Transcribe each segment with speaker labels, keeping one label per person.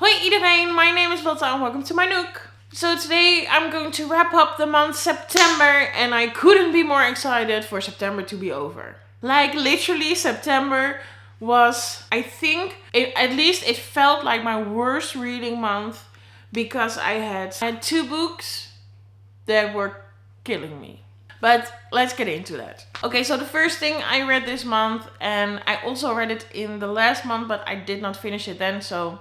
Speaker 1: Hoi Iedereen, my name is Lotta and welcome to my Nook. So today I'm going to wrap up the month September and I couldn't be more excited for September to be over. Like literally September was, I think, at least it felt like my worst reading month because I had 2 books that were killing me. But let's get into that. Okay, so the first thing I read this month, and I also read it in the last month, but I did not finish it then, so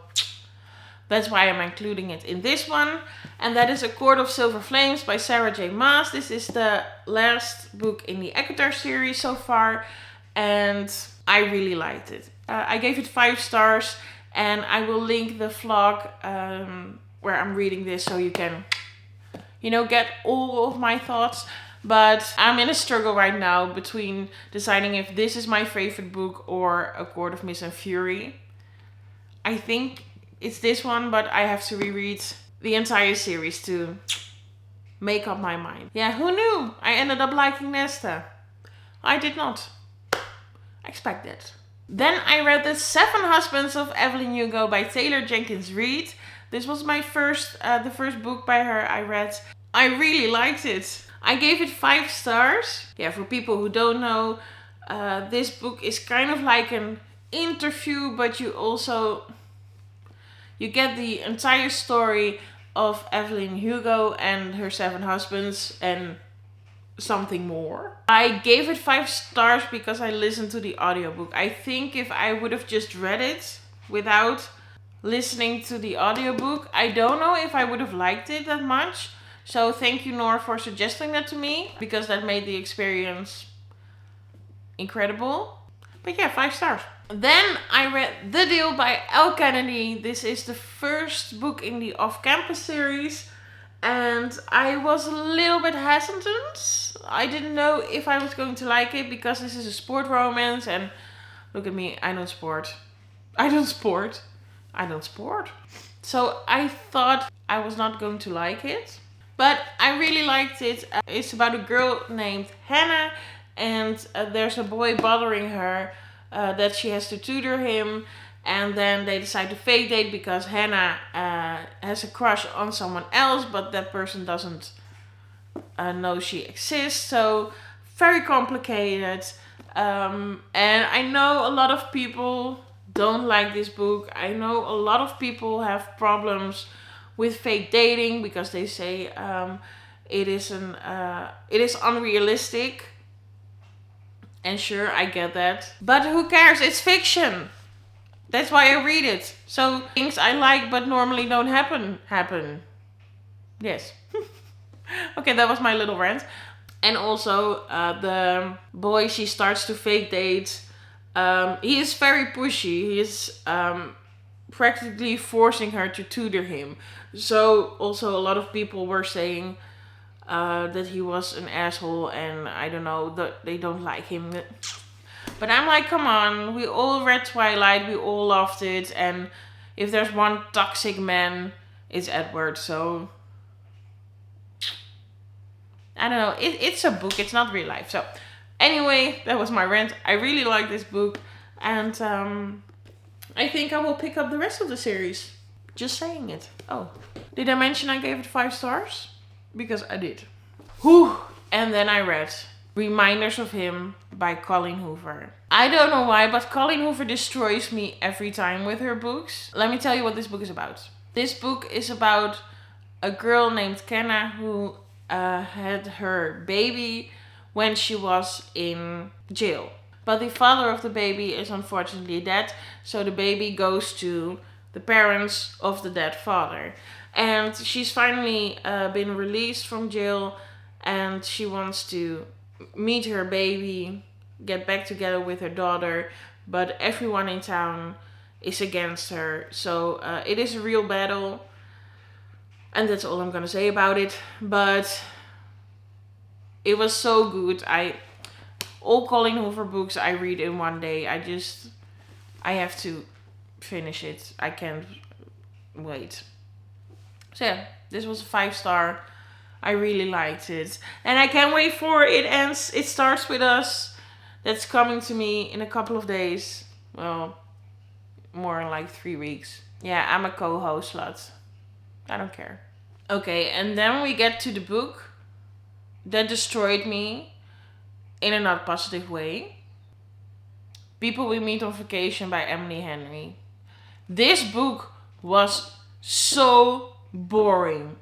Speaker 1: that's why I'm including it in this one. And that is A Court of Silver Flames by Sarah J. Maas. This is the last book in the Equitar series so far, and I really liked it. I gave it 5 stars, and I will link the vlog where I'm reading this so you can, get all of my thoughts. But I'm in a struggle right now between deciding if this is my favorite book or A Court of Mist and Fury. I think it's this one, but I have to reread the entire series to make up my mind. Yeah, who knew? I ended up liking Nesta. I did not expect that. Then I read The 7 Husbands of Evelyn Hugo by Taylor Jenkins Reid. This was my the first book by her I read. I really liked it. I gave it 5 stars. Yeah, for people who don't know, this book is kind of like an interview, but you get the entire story of Evelyn Hugo and her 7 husbands and something more. I gave it 5 stars because I listened to the audiobook. I think if I would have just read it without listening to the audiobook, I don't know if I would have liked it that much. So thank you, Noor, for suggesting that to me, because that made the experience incredible. But yeah, 5 stars. Then I read The Deal by Elle Kennedy. This is the first book in the Off-Campus series. And I was a little bit hesitant. I didn't know if I was going to like it because this is a sport romance. And look at me, I don't sport. So I thought I was not going to like it. But I really liked it. It's about a girl named Hannah, and there's a boy bothering her that she has to tutor him. And then they decide to fake date because Hannah has a crush on someone else, but that person doesn't know she exists. So very complicated. And I know a lot of people don't like this book. I know a lot of people have problems with fake dating because they say it is unrealistic. And sure, I get that. But who cares? It's fiction. That's why I read it. So things I like but normally don't happen. Yes. Okay, that was my little rant. And also the boy she starts to fake date, he is very pushy. He is practically forcing her to tutor him. So also a lot of people were saying that he was an asshole, and I don't know, that they don't like him. But I'm like, come on, we all read Twilight, we all loved it, and if there's one toxic man, it's Edward. So I don't know, it's a book, it's not real life. So anyway, that was my rant. I really like this book, and I think I will pick up the rest of the series. Just saying it. Oh, did I mention I gave it 5 stars? Because I did. Whew. And then I read Reminders of Him by Colleen Hoover. I don't know why, but Colleen Hoover destroys me every time with her books. Let me tell you what this book is about. This book is about a girl named Kenna who had her baby when she was in jail. But the father of the baby is unfortunately dead, so the baby goes to the parents of the dead father. And she's finally been released from jail, and she wants to meet her baby, get back together with her daughter, but everyone in town is against her. So it is a real battle, and that's all I'm gonna say about it. But it was so good. All Colleen Hoover books I read in one day. I have to finish it. I can't wait. So yeah, this was a 5 star. I really liked it. And I can't wait for it ends. It Starts With Us. That's coming to me in a couple of days. Well, more like 3 weeks. Yeah, I'm a co-host slut. I don't care. Okay, and then we get to the book that destroyed me in a not positive way. People We Meet on Vacation by Emily Henry. This book was so boring.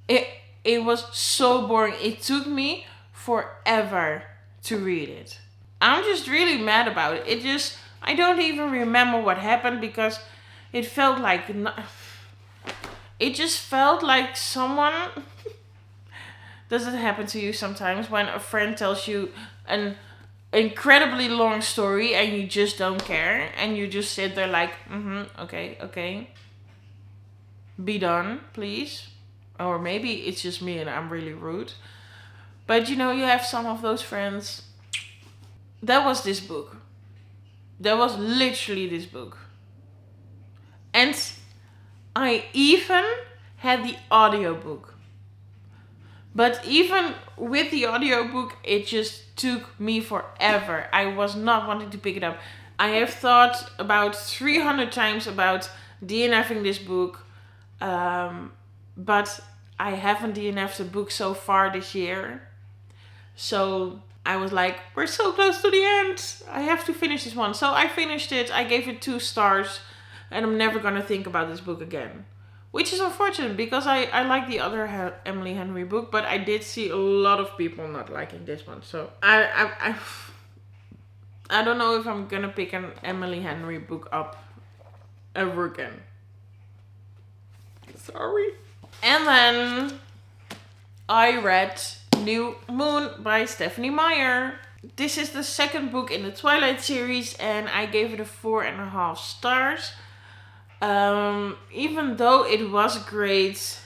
Speaker 1: It it was so boring. It took me forever to read it. I'm just really mad about it. I don't even remember what happened because it felt like it just felt like someone. Does it happen to you sometimes when a friend tells you an incredibly long story and you just don't care and you just sit there like, okay, be done, please? Or maybe it's just me and I'm really rude. But you have some of those friends. That was this book. That was literally this book. And I even had the audiobook. But even with the audiobook, it just took me forever. I was not wanting to pick it up. I have thought about 300 times about DNFing this book. But I haven't DNF'd a book so far this year. So I was like, we're so close to the end. I have to finish this one. So I finished it. I gave it 2 stars. And I'm never going to think about this book again. Which is unfortunate because I like the other Emily Henry book. But I did see a lot of people not liking this one. So I don't know if I'm going to pick an Emily Henry book up ever again. Sorry. And then I read New Moon by Stephanie Meyer. This is the second book in the Twilight series and I gave it a 4.5 stars. Even though it was great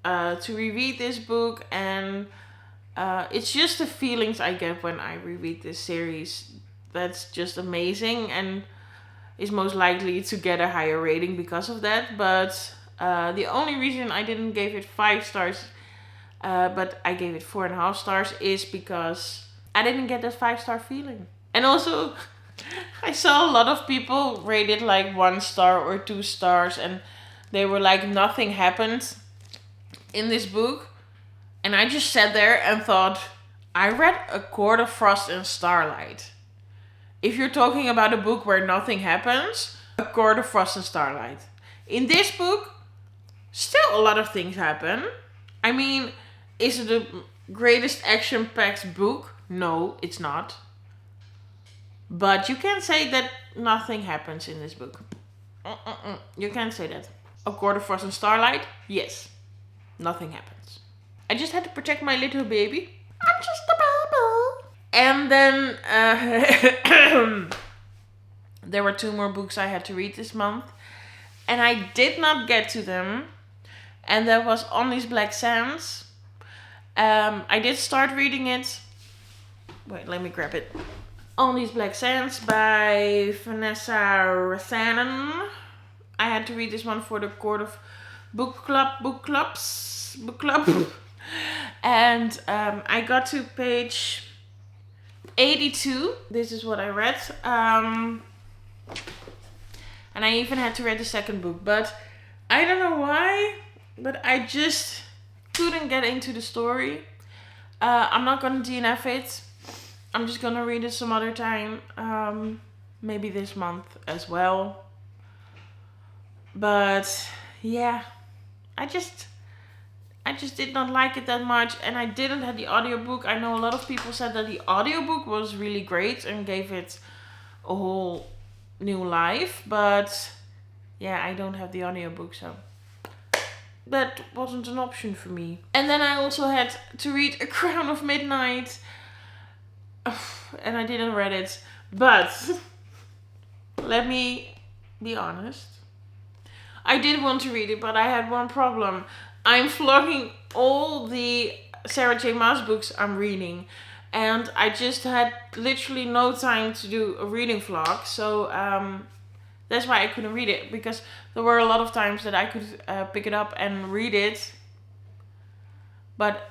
Speaker 1: to reread this book and it's just the feelings I get when I reread this series that's just amazing and is most likely to get a higher rating because of that. But the only reason I didn't give it 5 stars but I gave it 4.5 stars is because I didn't get that 5-star feeling. And also I saw a lot of people rate it like 1 star or 2 stars and they were like nothing happened in this book. And I just sat there and thought, I read A Court of Frost and Starlight. If you're talking about a book where nothing happens, A Court of Frost and Starlight. In this book, still a lot of things happen. I mean, is it the greatest action-packed book? No, it's not. But you can say that nothing happens in this book. You can say that. A Court of Frost and Starlight? Yes. Nothing happens. I just had to protect my little baby. I'm just a baby. And then there were 2 more books I had to read this month. And I did not get to them. And that was On These Black Sands. I did start reading it. Wait, let me grab it. On These Black Sands by Vanessa Rathanen. I had to read this one for the Court of Book Club. And I got to page 82. This is what I read. And I even had to read the second book. But I don't know why, but I just couldn't get into the story. I'm not going to DNF it. I'm just going to read it some other time. Maybe this month as well. But yeah, I just did not like it that much. And I didn't have the audiobook. I know a lot of people said that the audiobook was really great and gave it a whole new life. But yeah, I don't have the audiobook, so that wasn't an option for me. And then I also had to read A Crown of Midnight. And I didn't read it. But let me be honest. I did want to read it, but I had one problem. I'm vlogging all the Sarah J. Maas books I'm reading. And I just had literally no time to do a reading vlog. So that's why I couldn't read it. Because there were a lot of times that I could pick it up and read it. But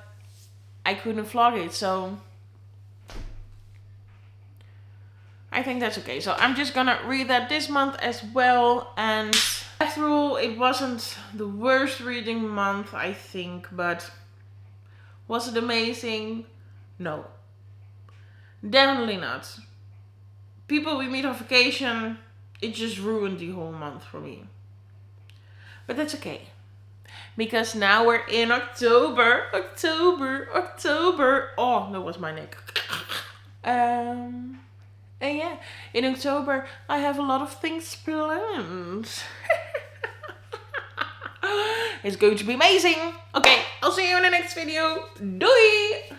Speaker 1: I couldn't vlog it. So I think that's okay. So I'm just gonna read that this month as well. And After all, it wasn't the worst reading month, I think, but was it amazing? No. Definitely not. People we meet on vacation, it just ruined the whole month for me. But that's okay. Because now we're in October. October. Oh, that was my neck. And yeah, in October I have a lot of things planned. It's going to be amazing. Okay, I'll see you in the next video. Doei!